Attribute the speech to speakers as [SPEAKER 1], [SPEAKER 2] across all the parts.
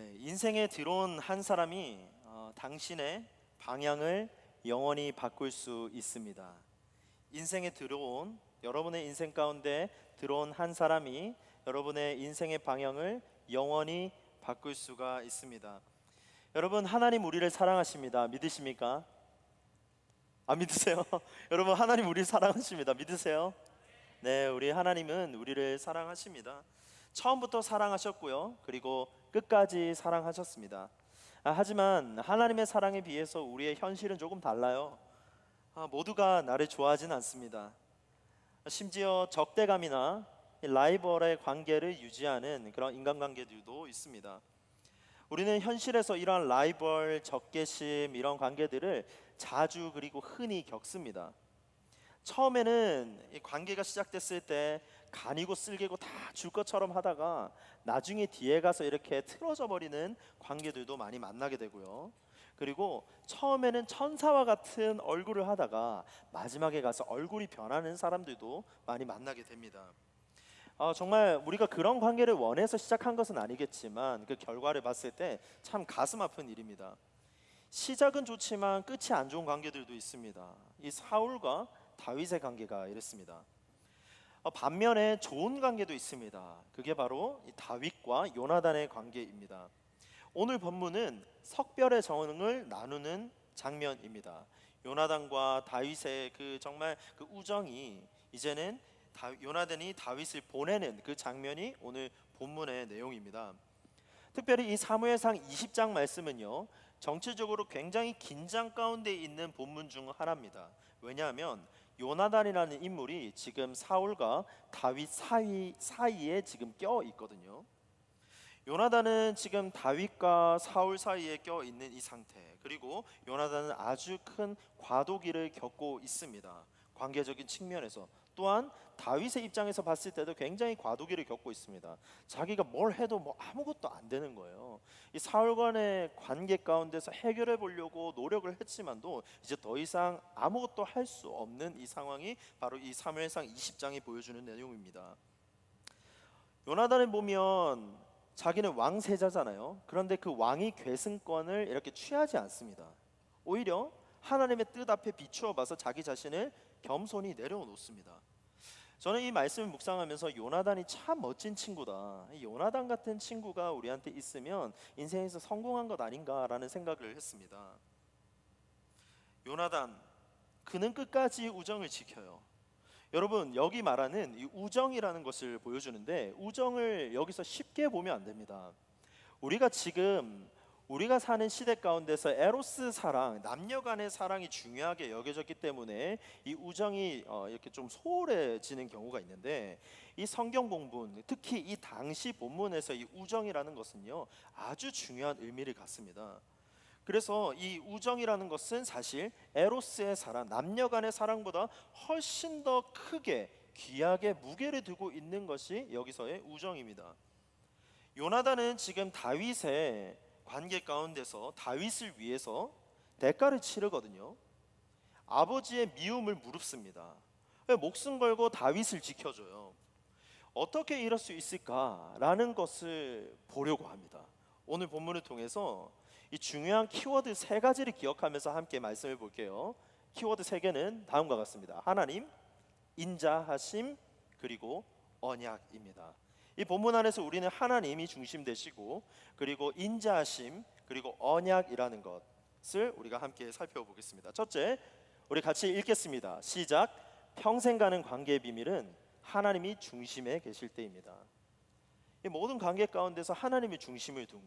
[SPEAKER 1] 네, 인생에 들어온 한 사람이 당신의 방향을 영원히 바꿀 수 있습니다. 인생에 들어온 여러분의 인생 가운데 들어온 한 사람이 여러분의 인생의 방향을 영원히 바꿀 수가 있습니다. 여러분, 하나님 우리를 사랑하십니다. 믿으십니까? 안 믿으세요? 여러분, 하나님 우리를 사랑하십니다. 믿으세요? 네, 우리 하나님은 우리를 사랑하십니다. 처음부터 사랑하셨고요. 그리고 끝까지 사랑하셨습니다. 하지만 하나님의 사랑에 비해서 우리의 현실은 조금 달라요. 모두가 나를 좋아하진 않습니다. 심지어 적대감이나 라이벌의 관계를 유지하는 그런 인간관계들도 있습니다. 우리는 현실에서 이러한 라이벌, 적개심 이런 관계들을 자주 그리고 흔히 겪습니다. 처음에는 이 관계가 시작됐을 때 간이고 쓸개고 다 줄 것처럼 하다가 나중에 뒤에 가서 이렇게 틀어져 버리는 관계들도 많이 만나게 되고요. 그리고 처음에는 천사와 같은 얼굴을 하다가 마지막에 가서 얼굴이 변하는 사람들도 많이 만나게 됩니다. 정말 우리가 그런 관계를 원해서 시작한 것은 아니겠지만 그 결과를 봤을 때 참 가슴 아픈 일입니다. 시작은 좋지만 끝이 안 좋은 관계들도 있습니다. 이 사울과 다윗의 관계가 이랬습니다. 반면에 좋은 관계도 있습니다. 그게 바로 이 다윗과 요나단의 관계입니다. 오늘 본문은 석별의 정을 나누는 장면입니다. 요나단과 다윗의 그 정말 그 우정이 이제는 요나단이 다윗을 보내는 그 장면이 오늘 본문의 내용입니다. 특별히 이 사무엘상 20장 말씀은요, 정치적으로 굉장히 긴장 가운데 있는 본문 중 하나입니다. 왜냐하면 요나단이라는 인물이 지금 사울과 다윗 사이에 지금 껴 있거든요. 요나단은 지금 다윗과 사울 사이에 껴 있는 이 상태, 그리고 요나단은 아주 큰 과도기를 겪고 있습니다. 관계적인 측면에서 또한 다윗의 입장에서 봤을 때도 굉장히 과도기를 겪고 있습니다. 자기가 뭘 해도 뭐 아무것도 안 되는 거예요. 이 사울 간의 관계 가운데서 해결해 보려고 노력을 했지만도 이제 더 이상 아무것도 할 수 없는 이 상황이 바로 이 사무엘상 20장이 보여주는 내용입니다. 요나단을 보면 자기는 왕세자잖아요. 그런데 그 왕위 계승권을 이렇게 취하지 않습니다. 오히려 하나님의 뜻 앞에 비추어 봐서 자기 자신을 겸손히 내려놓습니다. 저는 이 말씀을 묵상하면서 요나단이 참 멋진 친구다. 이 요나단 같은 친구가 우리한테 있으면 인생에서 성공한 것 아닌가라는 생각을 했습니다. 요나단, 그는 끝까지 우정을 지켜요. 여러분, 여기 말하는 이 우정이라는 것을 보여주는데 우정을 여기서 쉽게 보면 안 됩니다. 우리가 사는 시대 가운데서 에로스 사랑, 남녀 간의 사랑이 중요하게 여겨졌기 때문에 이 우정이 이렇게 좀 소홀해지는 경우가 있는데, 이 성경 본문, 특히 이 당시 본문에서 이 우정이라는 것은요, 아주 중요한 의미를 갖습니다. 그래서 이 우정이라는 것은 사실 에로스의 사랑, 남녀 간의 사랑보다 훨씬 더 크게 귀하게 무게를 두고 있는 것이 여기서의 우정입니다. 요나단은 지금 다윗의 관계 가운데서 다윗을 위해서 대가를 치르거든요. 아버지의 미움을 무릅씁니다. 목숨 걸고 다윗을 지켜줘요. 어떻게 이럴 수 있을까라는 것을 보려고 합니다. 오늘 본문을 통해서 이 중요한 키워드 세 가지를 기억하면서 함께 말씀을 볼게요. 키워드 세 개는 다음과 같습니다. 하나님, 인자하심, 그리고 언약입니다. 이 본문 안에서 우리는 하나님이 중심 되시고, 그리고 인자하심, 그리고 언약이라는 것을 우리가 함께 살펴보겠습니다. 첫째, 우리 같이 읽겠습니다. 시작. 평생 가는 관계의 비밀은 하나님이 중심에 계실 때입니다. 이 모든 관계 가운데서 하나님이 중심을 둔,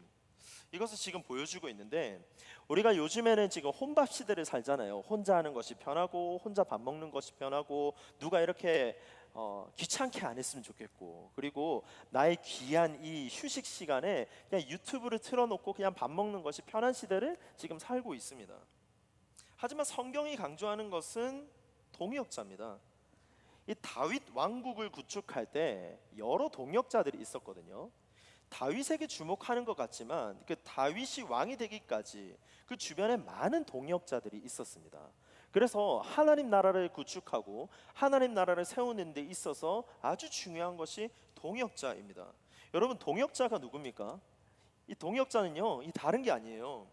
[SPEAKER 1] 이것을 지금 보여주고 있는데, 우리가 요즘에는 지금 혼밥 시대를 살잖아요. 혼자 하는 것이 편하고, 혼자 밥 먹는 것이 편하고, 누가 이렇게 귀찮게 안 했으면 좋겠고, 그리고 나의 귀한 이 휴식 시간에 그냥 유튜브를 틀어놓고 그냥 밥 먹는 것이 편한 시대를 지금 살고 있습니다. 하지만 성경이 강조하는 것은 동역자입니다. 이 다윗 왕국을 구축할 때 여러 동역자들이 있었거든요. 다윗에게 주목하는 것 같지만 그 다윗이 왕이 되기까지 그 주변에 많은 동역자들이 있었습니다. 그래서 하나님 나라를 구축하고 하나님 나라를 세우는 데 있어서 아주 중요한 것이 동역자입니다. 여러분, 동역자가 누굽니까? 이 동역자는요, 이 다른 게 아니에요.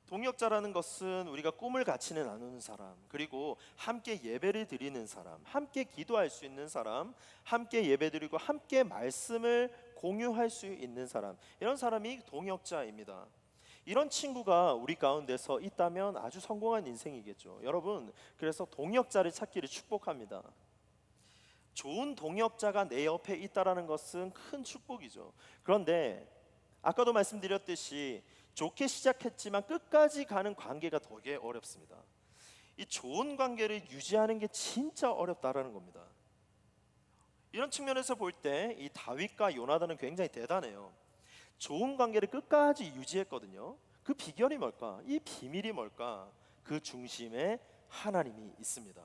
[SPEAKER 1] 동역자라는 것은 우리가 꿈을 같이 나누는 사람, 그리고 함께 예배를 드리는 사람, 함께 기도할 수 있는 사람, 함께 예배드리고 함께 말씀을 공유할 수 있는 사람, 이런 사람이 동역자입니다. 이런 친구가 우리 가운데서 있다면 아주 성공한 인생이겠죠. 여러분, 그래서 동역자를 찾기를 축복합니다. 좋은 동역자가 내 옆에 있다라는 것은 큰 축복이죠. 그런데 아까도 말씀드렸듯이 좋게 시작했지만 끝까지 가는 관계가 되게 어렵습니다. 이 좋은 관계를 유지하는 게 진짜 어렵다라는 겁니다. 이런 측면에서 볼 때 이 다윗과 요나단은 굉장히 대단해요. 좋은 관계를 끝까지 유지했거든요. 그 비결이 뭘까? 이 비밀이 뭘까? 그 중심에 하나님이 있습니다.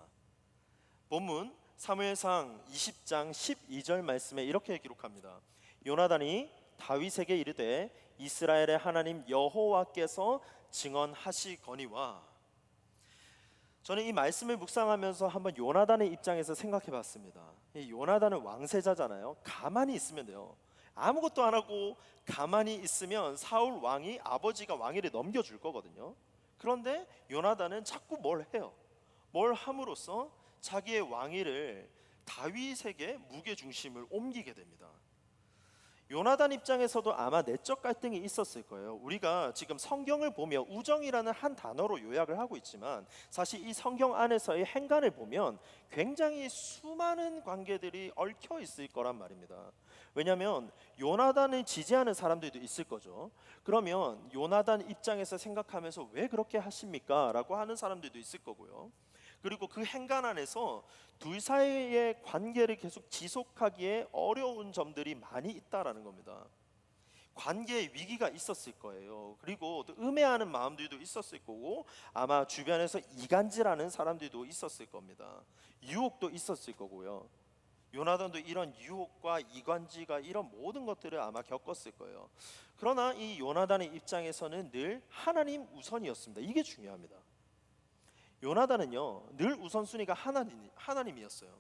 [SPEAKER 1] 본문 사무엘상 20장 12절 말씀에 이렇게 기록합니다. 요나단이 다윗에게 이르되 이스라엘의 하나님 여호와께서 증언하시거니와. 저는 이 말씀을 묵상하면서 한번 요나단의 입장에서 생각해 봤습니다. 이 요나단은 왕세자잖아요. 가만히 있으면 돼요. 아무것도 안 하고 가만히 있으면 사울 왕이 아버지가 왕위를 넘겨줄 거거든요. 그런데 요나단은 자꾸 뭘 해요. 뭘 함으로써 자기의 왕위를 다윗에게 무게중심을 옮기게 됩니다. 요나단 입장에서도 아마 내적 갈등이 있었을 거예요. 우리가 지금 성경을 보며 우정이라는 한 단어로 요약을 하고 있지만 사실 이 성경 안에서의 행간을 보면 굉장히 수많은 관계들이 얽혀 있을 거란 말입니다. 왜냐하면 요나단을 지지하는 사람들도 있을 거죠. 그러면 요나단 입장에서 생각하면서 왜 그렇게 하십니까? 라고 하는 사람들도 있을 거고요. 그리고 그 행간 안에서 둘 사이의 관계를 계속 지속하기에 어려운 점들이 많이 있다라는 겁니다. 관계에 위기가 있었을 거예요. 그리고 또 음해하는 마음들도 있었을 거고 아마 주변에서 이간질하는 사람들도 있었을 겁니다. 유혹도 있었을 거고요. 요나단도 이런 유혹과 이간질과 이런 모든 것들을 아마 겪었을 거예요. 그러나 이 요나단의 입장에서는 늘 하나님 우선이었습니다. 이게 중요합니다. 요나단은요 늘 우선순위가 하나님이었어요.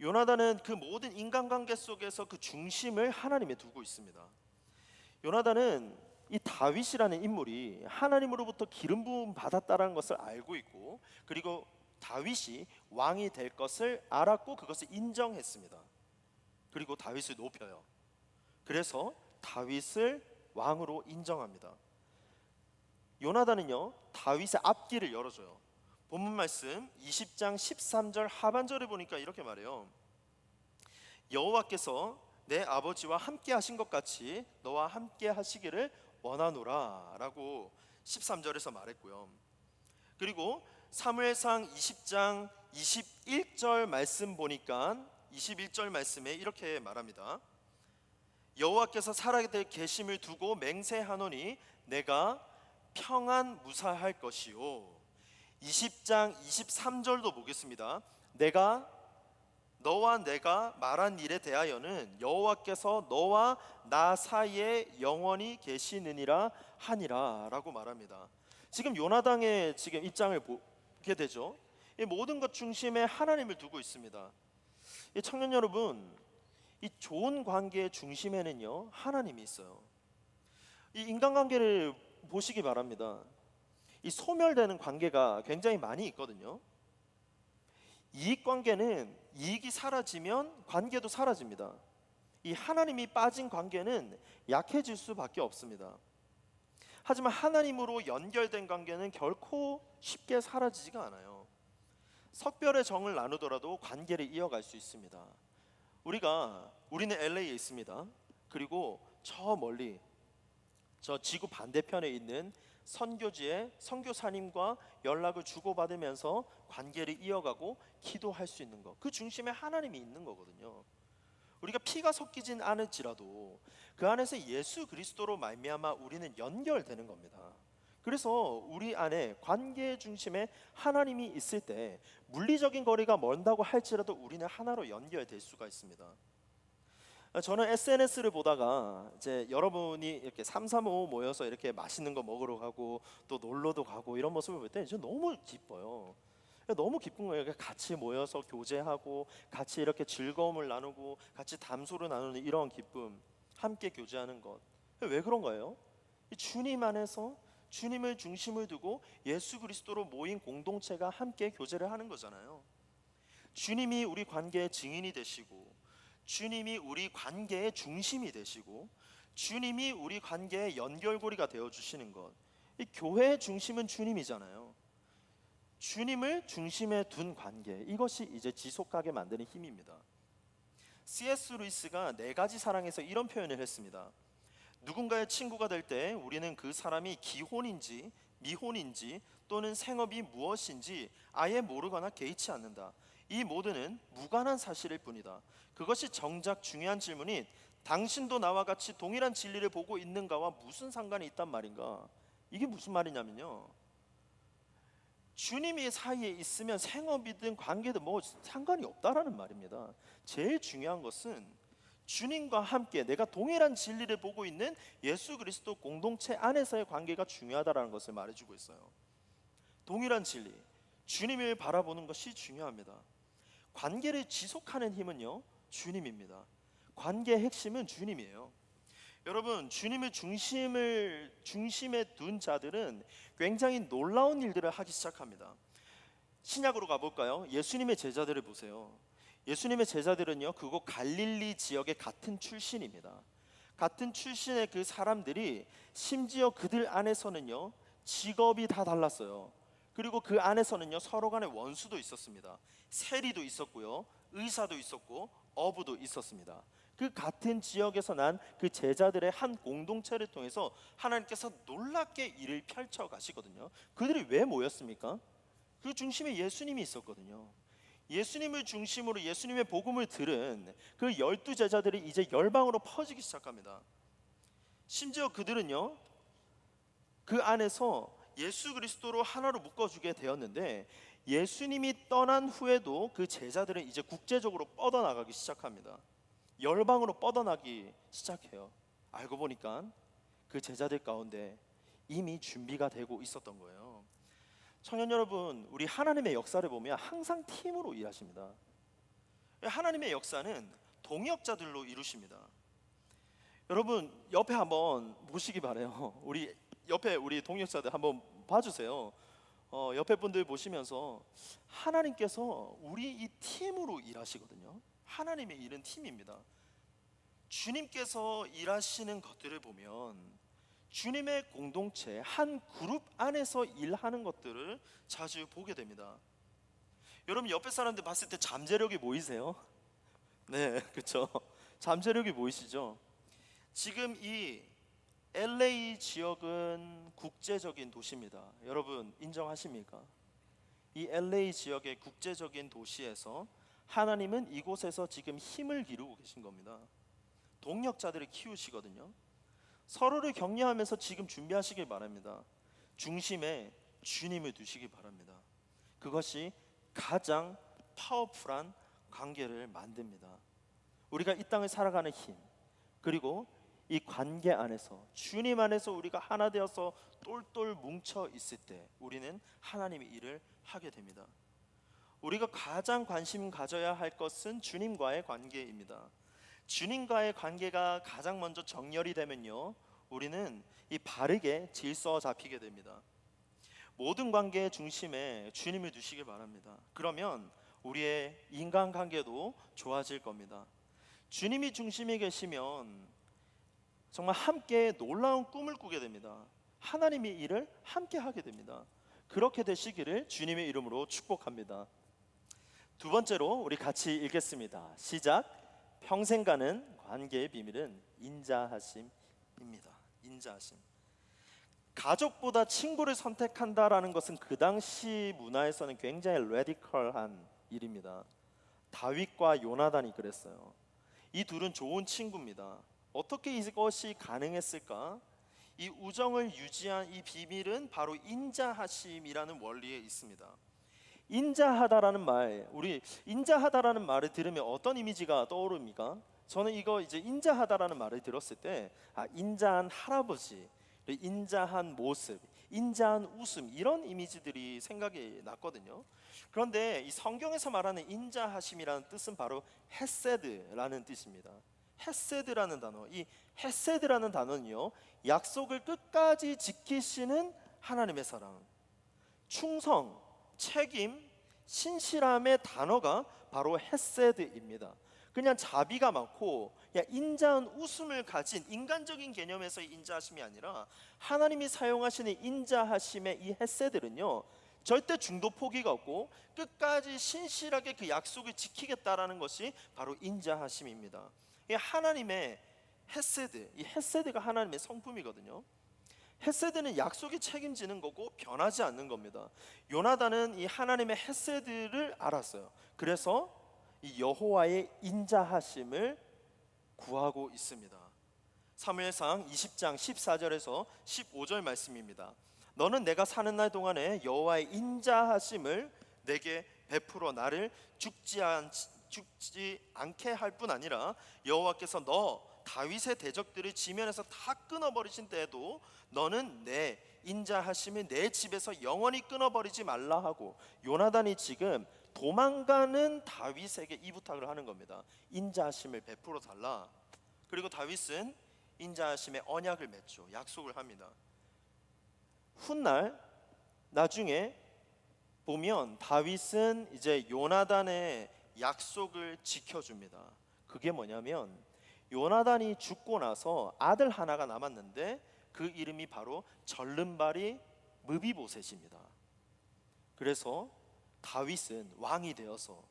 [SPEAKER 1] 요나단은 그 모든 인간관계 속에서 그 중심을 하나님에 두고 있습니다. 요나단은 이 다윗이라는 인물이 하나님으로부터 기름 부음 받았다라는 것을 알고 있고, 그리고 다윗이 왕이 될 것을 알았고 그것을 인정했습니다. 그리고 다윗을 높여요. 그래서 다윗을 왕으로 인정합니다. 요나단은요 다윗의 앞길을 열어줘요. 본문 말씀 20장 13절 하반절에 보니까 이렇게 말해요. 여호와께서 내 아버지와 함께 하신 것 같이 너와 함께 하시기를 원하노라 라고 13절에서 말했고요. 그리고 사무엘상 20장 21절 말씀 보니까 21절 말씀에 이렇게 말합니다. 여호와께서 살아계 계심을 두고 맹세하노니 내가 평안 무사할 것이요. 20장 23절도 보겠습니다. 너와 내가 말한 일에 대하여는 여호와께서 너와 나 사이에 영원히 계시느니라 하니라 라고 말합니다. 지금 요나단의 지금 입장을 보게 되죠. 이 모든 것 중심에 하나님을 두고 있습니다. 이 청년 여러분, 이 좋은 관계의 중심에는요 하나님이 있어요. 이 인간관계를 보시기 바랍니다. 이 소멸되는 관계가 굉장히 많이 있거든요. 이익관계는 이익이 사라지면 관계도 사라집니다. 이 하나님이 빠진 관계는 약해질 수밖에 없습니다. 하지만 하나님으로 연결된 관계는 결코 쉽게 사라지지가 않아요. 석별의 정을 나누더라도 관계를 이어갈 수 있습니다. 우리는 LA에 있습니다. 그리고 저 멀리 저 지구 반대편에 있는 선교지의 선교사님과 연락을 주고받으면서 관계를 이어가고 기도할 수 있는 것, 그 중심에 하나님이 있는 거거든요. 우리가 피가 섞이진 않을지라도 그 안에서 예수 그리스도로 말미암아 우리는 연결되는 겁니다. 그래서 우리 안에 관계의 중심에 하나님이 있을 때 물리적인 거리가 멀다고 할지라도 우리는 하나로 연결될 수가 있습니다. 저는 SNS를 보다가 이제 여러분이 이렇게 335 모여서 이렇게 맛있는 거 먹으러 가고 또 놀러도 가고 이런 모습을 볼 때 너무 기뻐요. 너무 기쁜 거예요. 같이 모여서 교제하고 같이 이렇게 즐거움을 나누고 같이 담소를 나누는 이런 기쁨, 함께 교제하는 것. 왜 그런가요? 이 주님 안에서 주님을 중심을 두고 예수 그리스도로 모인 공동체가 함께 교제를 하는 거잖아요. 주님이 우리 관계의 증인이 되시고, 주님이 우리 관계의 중심이 되시고, 주님이 우리 관계의 연결고리가 되어 주시는 것. 이 교회의 중심은 주님이잖아요. 주님을 중심에 둔 관계, 이것이 이제 지속하게 만드는 힘입니다. C.S. 루이스가 네 가지 사랑에서 이런 표현을 했습니다. 누군가의 친구가 될 때 우리는 그 사람이 기혼인지 미혼인지 또는 생업이 무엇인지 아예 모르거나 개의치 않는다. 이 모두는 무관한 사실일 뿐이다. 그것이 정작 중요한 질문인 당신도 나와 같이 동일한 진리를 보고 있는가와 무슨 상관이 있단 말인가? 이게 무슨 말이냐면요, 주님이 사이에 있으면 생업이든 관계든 뭐 상관이 없다라는 말입니다. 제일 중요한 것은 주님과 함께 내가 동일한 진리를 보고 있는 예수 그리스도 공동체 안에서의 관계가 중요하다라는 것을 말해주고 있어요. 동일한 진리, 주님을 바라보는 것이 중요합니다. 관계를 지속하는 힘은요, 주님입니다. 관계의 핵심은 주님이에요. 여러분, 주님을 중심에 둔 자들은 굉장히 놀라운 일들을 하기 시작합니다. 신약으로 가볼까요? 예수님의 제자들을 보세요. 예수님의 제자들은요, 그곳 갈릴리 지역의 같은 출신입니다. 같은 출신의 그 사람들이 심지어 그들 안에서는요, 직업이 다 달랐어요. 그리고 그 안에서는요, 서로 간의 원수도 있었습니다. 세리도 있었고요, 의사도 있었고, 어부도 있었습니다. 그 같은 지역에서 난 그 제자들의 한 공동체를 통해서 하나님께서 놀랍게 일을 펼쳐 가시거든요. 그들이 왜 모였습니까? 그 중심에 예수님이 있었거든요. 예수님을 중심으로 예수님의 복음을 들은 그 12 제자들이 이제 열방으로 퍼지기 시작합니다. 심지어 그들은요, 그 안에서 예수 그리스도로 하나로 묶어주게 되었는데, 예수님이 떠난 후에도 그 제자들은 이제 국제적으로 뻗어나가기 시작합니다. 열방으로 뻗어나기 시작해요. 알고 보니까 그 제자들 가운데 이미 준비가 되고 있었던 거예요. 청년 여러분, 우리 하나님의 역사를 보면 항상 팀으로 일하십니다. 하나님의 역사는 동역자들로 이루십니다. 여러분, 옆에 한번 보시기 바래요. 우리 옆에 우리 동역자들 한번 봐주세요. 옆에 분들 보시면서 하나님께서 우리 이 팀으로 일하시거든요. 하나님의 일은 팀입니다. 주님께서 일하시는 것들을 보면 주님의 공동체 한 그룹 안에서 일하는 것들을 자주 보게 됩니다. 여러분, 옆에 사람들 봤을 때 잠재력이 보이세요? 네, 그렇죠. 잠재력이 보이시죠? 지금 이 LA 지역은 국제적인 도시입니다. 여러분, 인정하십니까? 이 LA 지역의 국제적인 도시에서 하나님은 이곳에서 지금 힘을 기르고 계신 겁니다. 동역자들을 키우시거든요. 서로를 격려하면서 지금 준비하시길 바랍니다. 중심에 주님을 두시기 바랍니다. 그것이 가장 파워풀한 관계를 만듭니다. 우리가 이 땅을 살아가는 힘, 그리고 이 관계 안에서 주님 안에서 우리가 하나 되어서 똘똘 뭉쳐 있을 때 우리는 하나님의 일을 하게 됩니다. 우리가 가장 관심 가져야 할 것은 주님과의 관계입니다. 주님과의 관계가 가장 먼저 정렬이 되면요, 우리는 이 바르게 질서 잡히게 됩니다. 모든 관계의 중심에 주님을 두시길 바랍니다. 그러면 우리의 인간관계도 좋아질 겁니다. 주님이 중심에 계시면 정말 함께 놀라운 꿈을 꾸게 됩니다. 하나님의 일을 함께 하게 됩니다. 그렇게 되시기를 주님의 이름으로 축복합니다. 두 번째로 우리 같이 읽겠습니다. 시작. 평생 가는 관계의 비밀은 인자하심입니다. 인자하심. 가족보다 친구를 선택한다라는 것은 그 당시 문화에서는 굉장히 레디컬한 일입니다. 다윗과 요나단이 그랬어요. 이 둘은 좋은 친구입니다. 어떻게 이것이 가능했을까? 이 우정을 유지한 이 비밀은 바로 인자하심이라는 원리에 있습니다. 인자하다라는 말, 우리 인자하다라는 말을 들으면 어떤 이미지가 떠오릅니까? 저는 이거 이제 인자하다라는 말을 들었을 때 인자한 할아버지, 인자한 모습, 인자한 웃음, 이런 이미지들이 생각이 났거든요. 그런데 이 성경에서 말하는 인자하심이라는 뜻은 바로 헤세드라는 뜻입니다. 헤세드라는 단어, 이 헤세드라는 단어는요, 약속을 끝까지 지키시는 하나님의 사랑, 충성, 책임, 신실함의 단어가 바로 헤세드입니다. 그냥 자비가 많고 인자한 웃음을 가진 인간적인 개념에서의 인자하심이 아니라 하나님이 사용하시는 인자하심의 이 헤세드는요, 절대 중도 포기가 없고 끝까지 신실하게 그 약속을 지키겠다라는 것이 바로 인자하심입니다. 이 하나님의 헤세드, 이 헤세드가 하나님의 성품이거든요. 헤세드는 약속이 책임지는 거고 변하지 않는 겁니다. 요나단은 이 하나님의 헤세드를 알았어요. 그래서 이 여호와의 인자하심을 구하고 있습니다. 사무엘상 20장 14절에서 15절 말씀입니다. 너는 내가 사는 날 동안에 여호와의 인자하심을 내게 베풀어 나를 죽지 않게 할 뿐 아니라 여호와께서 너 다윗의 대적들을 지면에서 다 끊어버리신 때에도 너는 내 인자하심을 내 집에서 영원히 끊어버리지 말라 하고, 요나단이 지금 도망가는 다윗에게 이 부탁을 하는 겁니다. 인자하심을 베풀어 달라. 그리고 다윗은 인자하심의 언약을 맺죠. 약속을 합니다. 훗날 나중에 보면 다윗은 이제 요나단의 약속을 지켜줍니다. 그게 뭐냐면 요나단이 죽고 나서 아들 하나가 남았는데 그 이름이 바로 절름발이 무비보셋입니다. 그래서 다윗은 왕이 되어서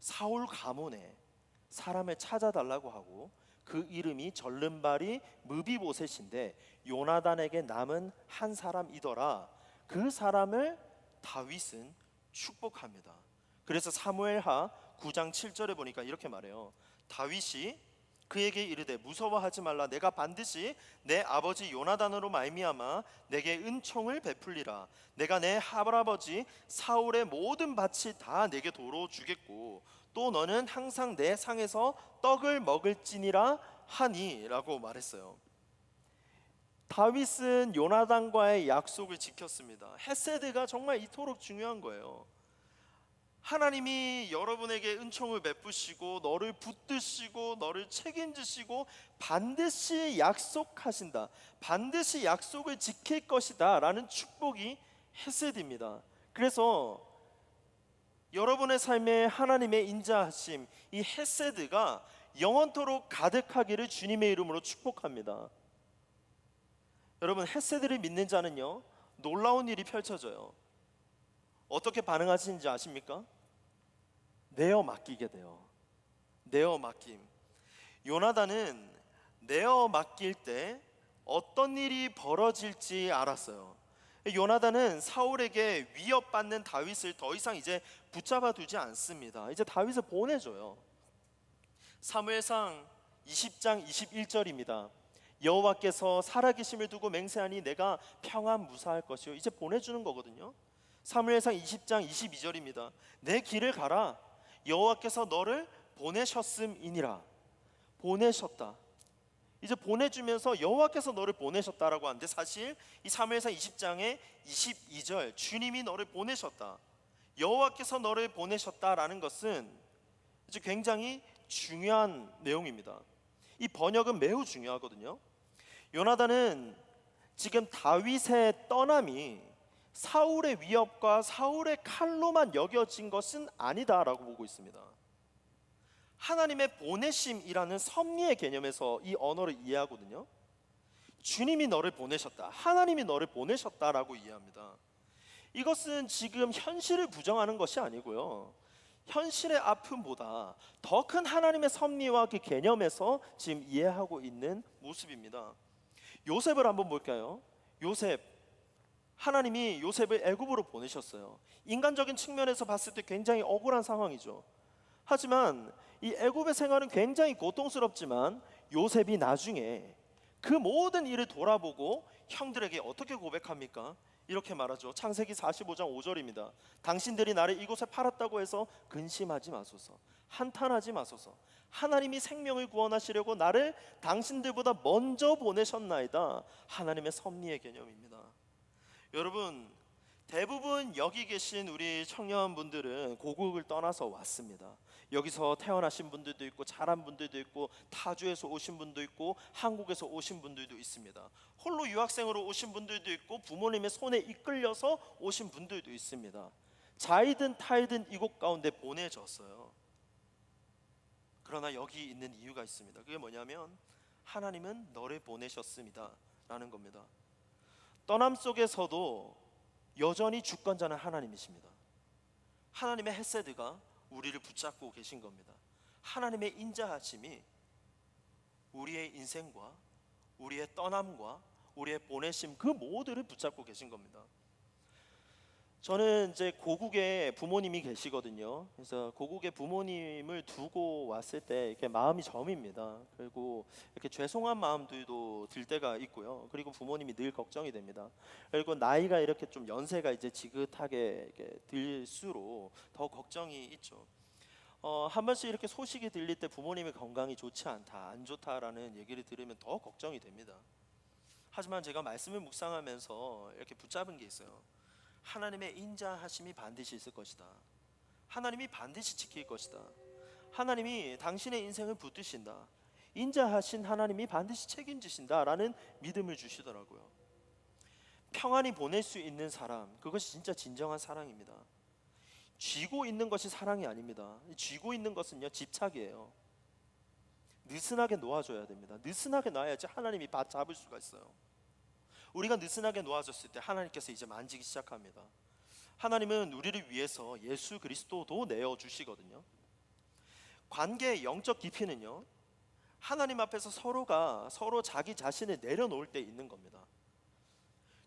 [SPEAKER 1] 사울 가문에 사람을 찾아달라고 하고 그 이름이 절름발이 무비보셋인데 요나단에게 남은 한 사람이더라. 그 사람을 다윗은 축복합니다. 그래서 사무엘하 9장 7절에 보니까 이렇게 말해요. 다윗이 그에게 이르되 무서워하지 말라. 내가 반드시 내 아버지 요나단으로 말미암아 내게 은총을 베풀리라. 내가 내 할아버지 사울의 모든 밭이 다 내게 도로 주겠고 또 너는 항상 내 상에서 떡을 먹을지니라 하니 라고 말했어요. 다윗은 요나단과의 약속을 지켰습니다. 헤세드가 정말 이토록 중요한 거예요. 하나님이 여러분에게 은총을 베푸시고 너를 붙드시고 너를 책임지시고 반드시 약속하신다, 반드시 약속을 지킬 것이다 라는 축복이 헤세드입니다. 그래서 여러분의 삶에 하나님의 인자하심, 이 헤세드가 영원토록 가득하기를 주님의 이름으로 축복합니다. 여러분, 헤세드를 믿는 자는요, 놀라운 일이 펼쳐져요. 어떻게 반응하시는지 아십니까? 내어 맡기게 돼요. 내어 맡김. 요나단은 내어 맡길 때 어떤 일이 벌어질지 알았어요. 요나단은 사울에게 위협받는 다윗을 더 이상 이제 붙잡아 두지 않습니다. 이제 다윗을 보내줘요. 사무엘상 20장 21절입니다. 여호와께서 살아계심을 두고 맹세하니 내가 평안 무사할 것이요. 이제 보내주는 거거든요. 사무엘상 20장 22절입니다. 내 길을 가라. 여호와께서 너를 보내셨음이니라. 보내셨다. 이제 보내주면서 여호와께서 너를 보내셨다라고 하는데, 사실 이 사무엘상 20장의 22절 주님이 너를 보내셨다, 여호와께서 너를 보내셨다라는 것은 이제 굉장히 중요한 내용입니다. 이 번역은 매우 중요하거든요. 요나단은 지금 다윗의 떠남이 사울의 위협과 사울의 칼로만 여겨진 것은 아니다라고 보고 있습니다. 하나님의 보내심이라는 섭리의 개념에서 이 언어를 이해하거든요. 주님이 너를 보내셨다, 하나님이 너를 보내셨다라고 이해합니다. 이것은 지금 현실을 부정하는 것이 아니고요, 현실의 아픔보다 더 큰 하나님의 섭리와 그 개념에서 지금 이해하고 있는 모습입니다. 요셉을 한번 볼까요? 요셉, 하나님이 요셉을 애굽으로 보내셨어요. 인간적인 측면에서 봤을 때 굉장히 억울한 상황이죠. 하지만 이 애굽의 생활은 굉장히 고통스럽지만 요셉이 나중에 그 모든 일을 돌아보고 형들에게 어떻게 고백합니까? 이렇게 말하죠. 창세기 45장 5절입니다. 당신들이 나를 이곳에 팔았다고 해서 근심하지 마소서, 한탄하지 마소서. 하나님이 생명을 구원하시려고 나를 당신들보다 먼저 보내셨나이다. 하나님의 섭리의 개념입니다. 여러분, 대부분 여기 계신 우리 청년분들은 고국을 떠나서 왔습니다. 여기서 태어나신 분들도 있고 자란 분들도 있고 타주에서 오신 분도 있고 한국에서 오신 분들도 있습니다. 홀로 유학생으로 오신 분들도 있고 부모님의 손에 이끌려서 오신 분들도 있습니다. 자이든 타이든 이곳 가운데 보내졌어요. 그러나 여기 있는 이유가 있습니다. 그게 뭐냐면 하나님은 너를 보내셨습니다 라는 겁니다. 떠남 속에서도 여전히 주권자는 하나님이십니다. 하나님의 헤세드가 우리를 붙잡고 계신 겁니다. 하나님의 인자하심이 우리의 인생과 우리의 떠남과 우리의 보내심 그 모두를 붙잡고 계신 겁니다. 저는 이제 고국에 부모님이 계시거든요. 그래서 고국에 부모님을 두고 왔을 때 이렇게 마음이 점입니다. 그리고 이렇게 죄송한 마음들도 들 때가 있고요. 그리고 부모님이 늘 걱정이 됩니다. 그리고 나이가 이렇게 좀 연세가 이제 지긋하게 이렇게 들수록 더 걱정이 있죠. 한 번씩 이렇게 소식이 들릴 때 부모님의 건강이 좋지 않다, 안 좋다라는 얘기를 들으면 더 걱정이 됩니다. 하지만 제가 말씀을 묵상하면서 이렇게 붙잡은 게 있어요. 하나님의 인자하심이 반드시 있을 것이다. 하나님이 반드시 지킬 것이다. 하나님이 당신의 인생을 붙드신다. 인자하신 하나님이 반드시 책임지신다라는 믿음을 주시더라고요. 평안히 보낼 수 있는 사람, 그것이 진짜 진정한 사랑입니다. 쥐고 있는 것이 사랑이 아닙니다. 쥐고 있는 것은요, 집착이에요. 느슨하게 놓아줘야 됩니다. 느슨하게 놔야지 하나님이 잡을 수가 있어요. 우리가 느슨하게 놓아졌을 때 하나님께서 이제 만지기 시작합니다. 하나님은 우리를 위해서 예수 그리스도도 내어주시거든요. 관계의 영적 깊이는요, 하나님 앞에서 서로가 서로 자기 자신을 내려놓을 때 있는 겁니다.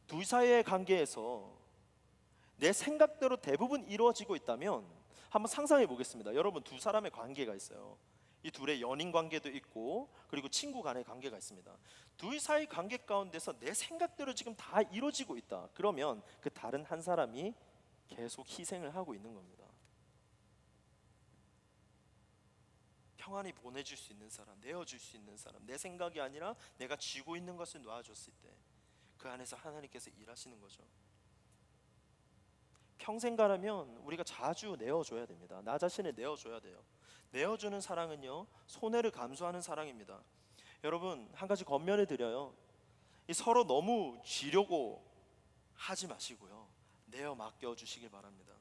[SPEAKER 1] 둘 사이의 관계에서 내 생각대로 대부분 이루어지고 있다면 한번 상상해 보겠습니다. 여러분, 두 사람의 관계가 있어요. 이 둘의 연인 관계도 있고 그리고 친구 간의 관계가 있습니다. 둘 사이 관계 가운데서 내 생각대로 지금 다 이루어지고 있다. 그러면 그 다른 한 사람이 계속 희생을 하고 있는 겁니다. 평안히 보내줄 수 있는 사람, 내어줄 수 있는 사람, 내 생각이 아니라 내가 쥐고 있는 것을 놔줬을 때 그 안에서 하나님께서 일하시는 거죠. 평생 가려면 우리가 자주 내어줘야 됩니다. 나 자신을 내어줘야 돼요. 내어주는 사랑은요, 손해를 감수하는 사랑입니다. 여러분, 한 가지 권면을 드려요. 서로 너무 쥐려고 하지 마시고요, 내어 맡겨 주시길 바랍니다.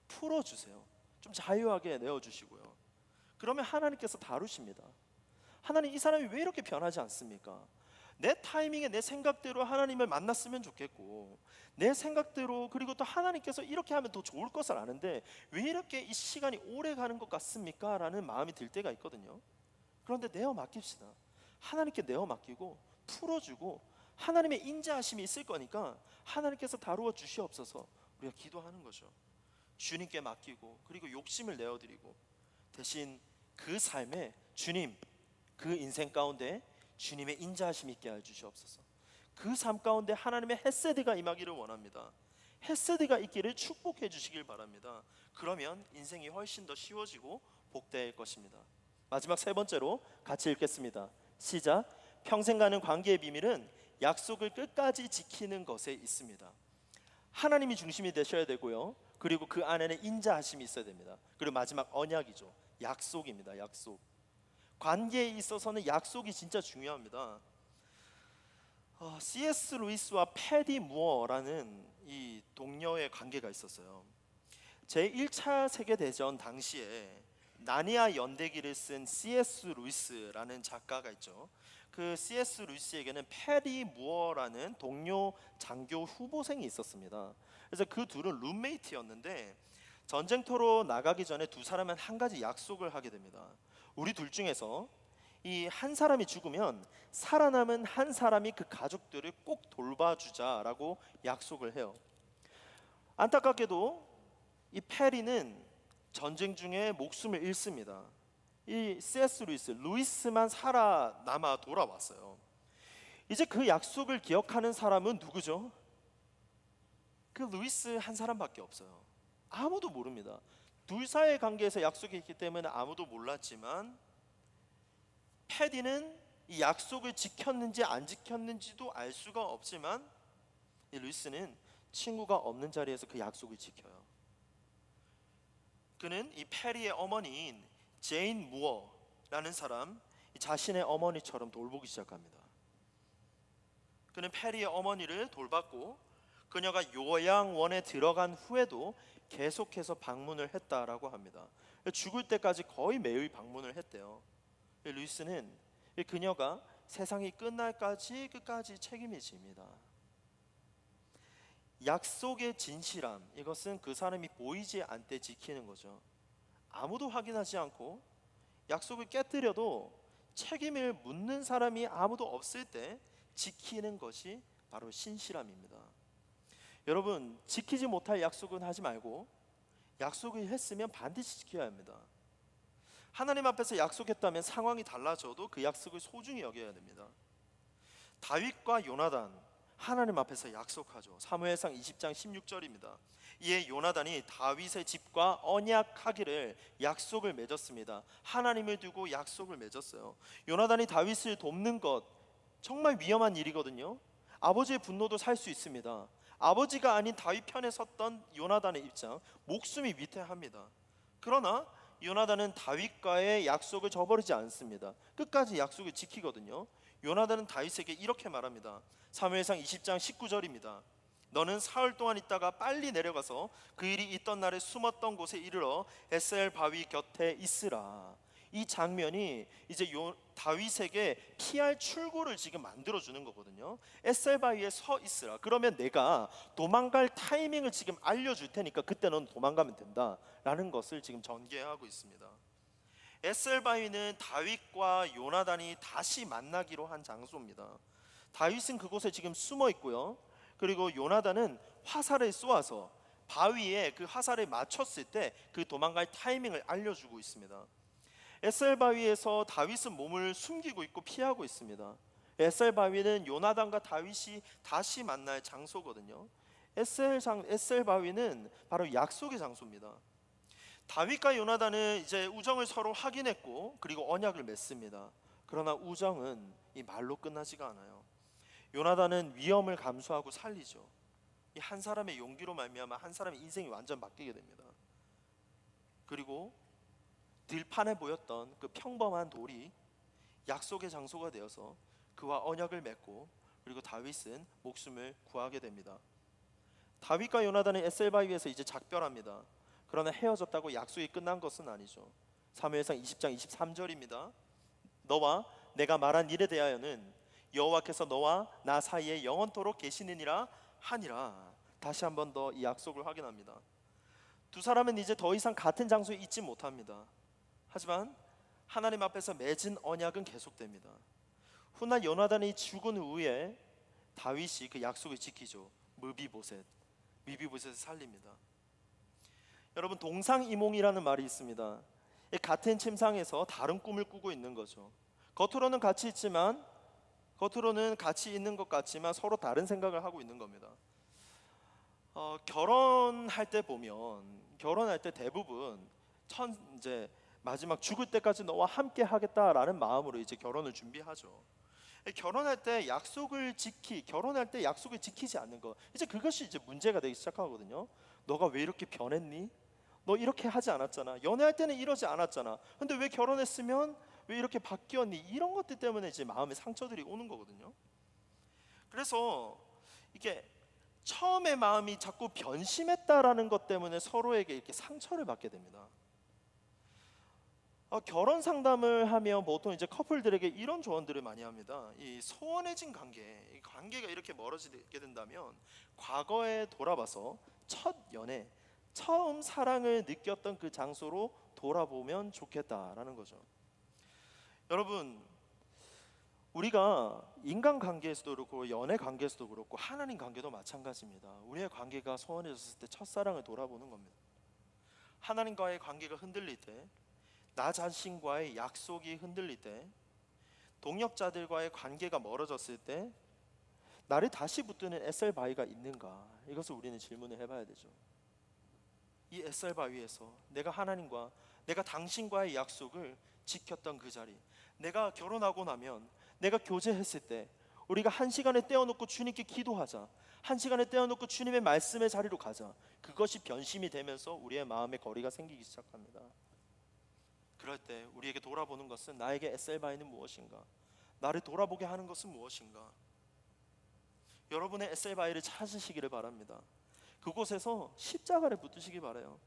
[SPEAKER 1] 풀어주세요. 좀 자유하게 내어주시고요. 그러면 하나님께서 다루십니다. 하나님, 이 사람이 왜 이렇게 변하지 않습니까? 내 타이밍에 내 생각대로 하나님을 만났으면 좋겠고, 내 생각대로, 그리고 또 하나님께서 이렇게 하면 더 좋을 것을 아는데 왜 이렇게 이 시간이 오래 가는 것 같습니까? 라는 마음이 들 때가 있거든요. 그런데 내어 맡깁시다. 하나님께 내어 맡기고 풀어주고 하나님의 인자하심이 있을 거니까 하나님께서 다루어 주시옵소서 우리가 기도하는 거죠. 주님께 맡기고 그리고 욕심을 내어드리고 대신 그 삶에 주님, 그 인생 가운데 주님의 인자하심이 있게 해 주시옵소서. 그 삶 가운데 하나님의 헤세드가 임하기를 원합니다. 헤세드가 있기를 축복해 주시길 바랍니다. 그러면 인생이 훨씬 더 쉬워지고 복될 것입니다. 마지막 세 번째로 같이 읽겠습니다. 시작. 평생 가는 관계의 비밀은 약속을 끝까지 지키는 것에 있습니다. 하나님이 중심이 되셔야 되고요, 그리고 그 안에는 인자하심이 있어야 됩니다. 그리고 마지막 언약이죠. 약속입니다. 약속. 관계에 있어서는 약속이 진짜 중요합니다. C.S. 루이스와 패디 무어라는 이 동료의 관계가 있었어요. 제1차 세계대전 당시에 나니아 연대기를 쓴 C.S. 루이스라는 작가가 있죠. 그 C.S. 루이스에게는 패디 무어라는 동료 장교 후보생이 있었습니다. 그래서 그 둘은 룸메이트였는데 전쟁터로 나가기 전에 두 사람은 한 가지 약속을 하게 됩니다. 우리 둘 중에서 이 한 사람이 죽으면 살아남은 한 사람이 그 가족들을 꼭 돌봐주자라고 약속을 해요. 안타깝게도 이 페리는 전쟁 중에 목숨을 잃습니다. 이 C.S. 루이스만 살아남아 돌아왔어요. 이제 그 약속을 기억하는 사람은 누구죠? 그 루이스 한 사람밖에 없어요. 아무도 모릅니다. 둘 사이의 관계에서 약속이 있기 때문에 아무도 몰랐지만 패디는 이 약속을 지켰는지 안 지켰는지도 알 수가 없지만 이 루이스는 친구가 없는 자리에서 그 약속을 지켜요. 그는 이 패리의 어머니인 제인 무어라는 사람, 자신의 어머니처럼 돌보기 시작합니다. 그는 페리의 어머니를 돌봤고 그녀가 요양원에 들어간 후에도 계속해서 방문을 했다라고 합니다. 죽을 때까지 거의 매일 방문을 했대요. 루이스는 그녀가 세상이 끝날까지 끝까지 책임을 집니다. 약속의 진실함, 이것은 그 사람이 보이지 않되 지키는 거죠. 아무도 확인하지 않고 약속을 깨뜨려도 책임을 묻는 사람이 아무도 없을 때 지키는 것이 바로 신실함입니다. 여러분, 지키지 못할 약속은 하지 말고 약속을 했으면 반드시 지켜야 합니다. 하나님 앞에서 약속했다면 상황이 달라져도 그 약속을 소중히 여겨야 됩니다. 다윗과 요나단, 하나님 앞에서 약속하죠. 사무엘상 20장 16절입니다. 이에 요나단이 다윗의 집과 언약하기를 약속을 맺었습니다. 하나님을 두고 약속을 맺었어요. 요나단이 다윗을 돕는 것 정말 위험한 일이거든요. 아버지의 분노도 살 수 있습니다. 아버지가 아닌 다윗 편에 섰던 요나단의 입장, 목숨이 위태합니다. 그러나 요나단은 다윗과의 약속을 저버리지 않습니다. 끝까지 약속을 지키거든요. 요나단은 다윗에게 이렇게 말합니다. 사무엘상 20장 19절입니다. 너는 사흘 동안 있다가 빨리 내려가서 그 일이 있던 날에 숨었던 곳에 이르러 에셀 바위 곁에 있으라. 이 장면이 이제 다윗에게 피할 출구를 지금 만들어 주는 거거든요. 에셀 바위에 서 있으라. 그러면 내가 도망갈 타이밍을 지금 알려줄 테니까 그때 넌 도망가면 된다라는 것을 지금 전개하고 있습니다. 에셀 바위는 다윗과 요나단이 다시 만나기로 한 장소입니다. 다윗은 그곳에 지금 숨어 있고요. 그리고 요나단은 화살을 쏘아서 바위에 그 화살을 맞췄을 때 그 도망갈 타이밍을 알려주고 있습니다. 에셀 바위에서 다윗은 몸을 숨기고 있고 피하고 있습니다. 에셀 바위는 요나단과 다윗이 다시 만날 장소거든요. 에셀 바위는 바로 약속의 장소입니다. 다윗과 요나단은 이제 우정을 서로 확인했고 그리고 언약을 맺습니다. 그러나 우정은 이 말로 끝나지가 않아요. 요나단은 위험을 감수하고 살리죠. 이 한 사람의 용기로 말미암아 한 사람의 인생이 완전 바뀌게 됩니다. 그리고 들판에 보였던 그 평범한 돌이 약속의 장소가 되어서 그와 언약을 맺고 그리고 다윗은 목숨을 구하게 됩니다. 다윗과 요나단은 에셀바위에서 이제 작별합니다. 그러나 헤어졌다고 약속이 끝난 것은 아니죠. 사무엘상 20장 23절입니다. 너와 내가 말한 일에 대하여는 여호와께서 너와 나 사이에 영원토록 계시느니라 하니라. 다시 한 번 더 이 약속을 확인합니다. 두 사람은 이제 더 이상 같은 장소에 있지 못합니다. 하지만 하나님 앞에서 맺은 언약은 계속됩니다. 훗날 요나단이 죽은 후에 다윗이 그 약속을 지키죠. 미비보셋을 살립니다. 여러분, 동상이몽이라는 말이 있습니다. 같은 침상에서 다른 꿈을 꾸고 있는 거죠. 겉으로는 같이 있지만 겉으로는 같이 있는 것 같지만 서로 다른 생각을 하고 있는 겁니다. 결혼할 때 보면 결혼할 때 대부분 이제 마지막 죽을 때까지 너와 함께 하겠다라는 마음으로 이제 결혼을 준비하죠. 결혼할 때 약속을 지키지 않는 것, 이제 그것이 이제 문제가 되기 시작하거든요. 너가 왜 이렇게 변했니? 너 이렇게 하지 않았잖아. 연애할 때는 이러지 않았잖아. 근데 왜 결혼했으면 왜 이렇게 바뀌었니? 이런 것들 때문에 이제 마음의 상처들이 오는 거거든요. 그래서 이게 처음에 마음이 자꾸 변심했다라는 것 때문에 서로에게 이렇게 상처를 받게 됩니다. 결혼 상담을 하면 보통 이제 커플들에게 이런 조언들을 많이 합니다. 이 소원해진 이 관계가 이렇게 멀어지게 된다면 과거에 돌아봐서 첫 연애, 처음 사랑을 느꼈던 그 장소로 돌아보면 좋겠다라는 거죠. 여러분, 우리가 인간관계에서도 그렇고 연애 관계에서도 그렇고 하나님 관계도 마찬가지입니다. 우리의 관계가 소원해졌을 때 첫사랑을 돌아보는 겁니다. 하나님과의 관계가 흔들릴 때, 나 자신과의 약속이 흔들릴 때, 동역자들과의 관계가 멀어졌을 때 나를 다시 붙드는 에셀 바위가 있는가, 이것을 우리는 질문을 해봐야 되죠. 이 에셀 바위에서 내가 하나님과 내가 당신과의 약속을 지켰던 그 자리, 내가 결혼하고 나면 내가 교제했을 때 우리가 한 시간에 떼어놓고 주님께 기도하자, 한 시간에 떼어놓고 주님의 말씀의 자리로 가자, 그것이 변심이 되면서 우리의 마음에 거리가 생기기 시작합니다. 그럴 때 우리에게 돌아보는 것은 나에게 에셀바이는 무엇인가? 나를 돌아보게 하는 것은 무엇인가? 여러분의 에셀바이를 찾으시기를 바랍니다. 그곳에서 십자가를 붙드시기 바라요.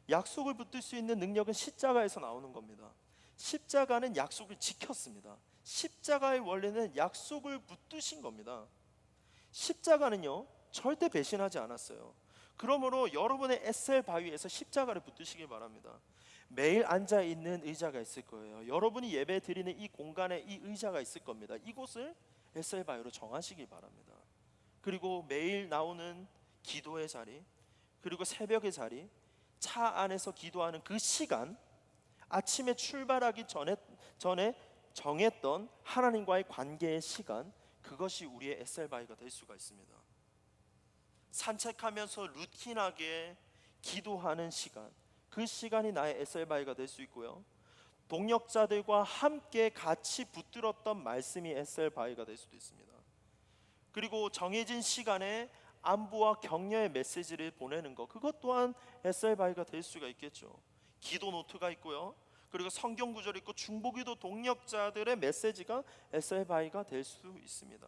[SPEAKER 1] 약속을 붙들 수 있는 능력은 십자가에서 나오는 겁니다. 십자가는 약속을 지켰습니다. 십자가의 원리는 약속을 붙드신 겁니다. 십자가는요 절대 배신하지 않았어요. 그러므로 여러분의 에셀 바위에서 십자가를 붙드시길 바랍니다. 매일 앉아 있는 의자가 있을 거예요. 여러분이 예배 드리는 이 공간에 이 의자가 있을 겁니다. 이곳을 에셀 바위로 정하시길 바랍니다. 그리고 매일 나오는 기도의 자리, 그리고 새벽의 자리, 차 안에서 기도하는 그 시간, 아침에 출발하기 전에 정했던 하나님과의 관계의 시간, 그것이 우리의 에셀바이가 될 수가 있습니다. 산책하면서 루틴하게 기도하는 시간, 그 시간이 나의 에셀바이가 될 수 있고요. 동역자들과 함께 같이 붙들었던 말씀이 에셀바이가 될 수도 있습니다. 그리고 정해진 시간에 안부와 격려의 메시지를 보내는 것, 그것 또한 에셀바이가 될 수가 있겠죠. 기도 노트가 있고요. 그리고 성경 구절이 있고 중보기도 동역자들의 메시지가 에셀바이가 될 수 있습니다.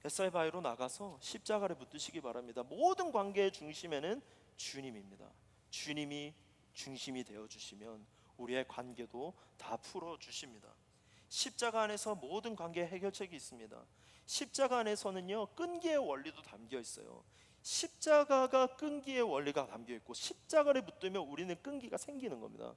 [SPEAKER 1] 에셀바이로 나가서 십자가를 붙드시기 바랍니다. 모든 관계의 중심에는 주님입니다. 주님이 중심이 되어주시면 우리의 관계도 다 풀어주십니다. 십자가 안에서 모든 관계의 해결책이 있습니다. 십자가 안에서는요 끈기의 원리도 담겨 있어요. 십자가가 끈기의 원리가 담겨 있고 십자가를 붙들면 우리는 끈기가 생기는 겁니다.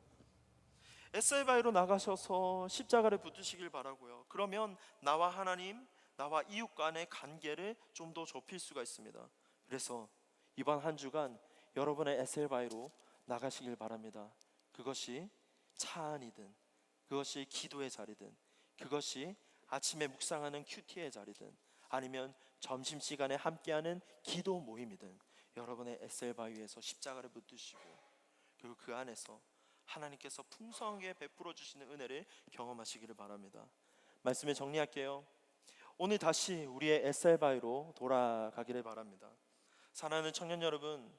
[SPEAKER 1] 에셀바이로 나가셔서 십자가를 붙드시길 바라고요. 그러면 나와 하나님, 나와 이웃 간의 관계를 좀 더 좁힐 수가 있습니다. 그래서 이번 한 주간 여러분의 에셀바이로 나가시길 바랍니다. 그것이 차 안이든, 그것이 기도의 자리든, 그것이 아침에 묵상하는 큐티의 자리든, 아니면 점심시간에 함께하는 기도 모임이든, 여러분의 에셀바위에서 십자가를 붙드시고 그리고 그 안에서 하나님께서 풍성하게 베풀어 주시는 은혜를 경험하시기를 바랍니다. 말씀을 정리할게요. 오늘 다시 우리의 에셀바위로 돌아가기를 바랍니다. 사랑하는 청년 여러분,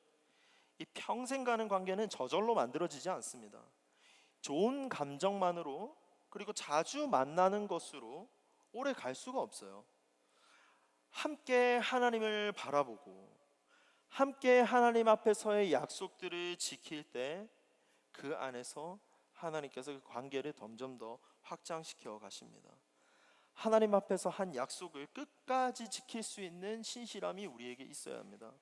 [SPEAKER 1] 이 평생 가는 관계는 저절로 만들어지지 않습니다. 좋은 감정만으로, 그리고 자주 만나는 것으로 오래 갈 수가 없어요. 함께 하나님을 바라보고 함께 하나님 앞에서의 약속들을 지킬 때 그 안에서 하나님께서 그 관계를 점점 더 확장시켜 가십니다. 하나님 앞에서 한 약속을 끝까지 지킬 수 있는 신실함이 우리에게 있어야 합니다.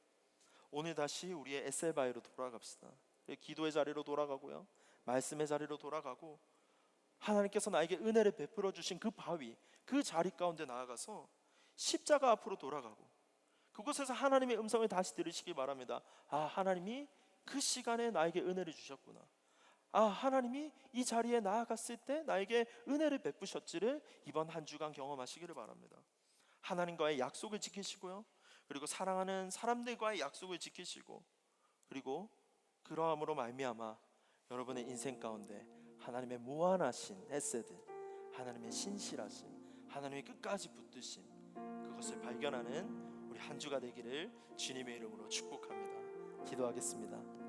[SPEAKER 1] 오늘 다시 우리의 에셀바이로 돌아갑시다. 기도의 자리로 돌아가고요, 말씀의 자리로 돌아가고, 하나님께서 나에게 은혜를 베풀어 주신 그 바위, 그 자리 가운데 나아가서 십자가 앞으로 돌아가고 그곳에서 하나님의 음성을 다시 들으시기 바랍니다. 아, 하나님이 그 시간에 나에게 은혜를 주셨구나. 아, 하나님이 이 자리에 나아갔을 때 나에게 은혜를 베푸셨지를 이번 한 주간 경험하시기를 바랍니다. 하나님과의 약속을 지키시고요, 그리고 사랑하는 사람들과의 약속을 지키시고, 그리고 그러함으로 말미암아 여러분의 인생 가운데 하나님의 무한하신 헤세드, 하나님의 신실하심, 하나님의 끝까지 붙드심, 그것을 발견하는 우리 한 주가 되기를 주님의 이름으로 축복합니다. 기도하겠습니다.